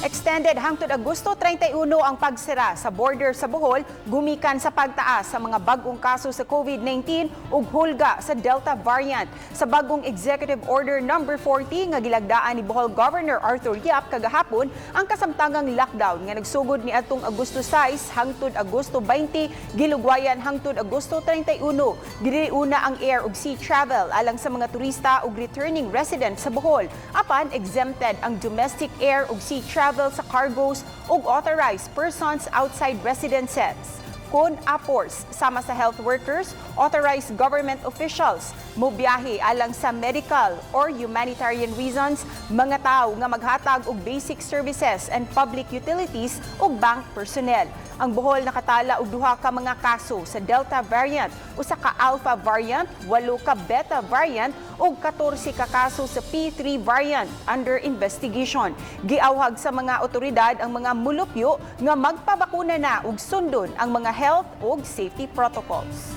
Extended hangtod Agosto 31 ang pagsira sa border sa Bohol gumikan sa pagtaas sa mga bagong kaso sa COVID-19 ug hulga sa Delta variant. Sa bagong Executive Order No. 40 nga gilagdaan ni Bohol Governor Arthur Yap kagahapon ang kasamtangang lockdown nga nagsugod ni atong Agosto 6 hangtod Agosto 20 gilugwayan hangtod Agosto 31. Gidiriuna ang air ug sea travel alang sa mga turista ug returning residents sa Bohol. Apan exempted ang domestic air ug sea travel sa cargos ug authorized persons outside residences. Kun apors sama sa health workers, authorized government officials, mobiyahe alang sa medical or humanitarian reasons, mga tao nga maghatag og basic services and public utilities ug bank personnel. Ang Bohol nakatala og duha ka mga kaso sa Delta variant, usa ka Alpha variant, 8 ka Beta variant ug 14 ka kaso sa P3 variant under investigation. Giawhag sa mga otoridad ang mga mulupyo nga magpabakuna na ug sundon ang mga health ug safety protocols.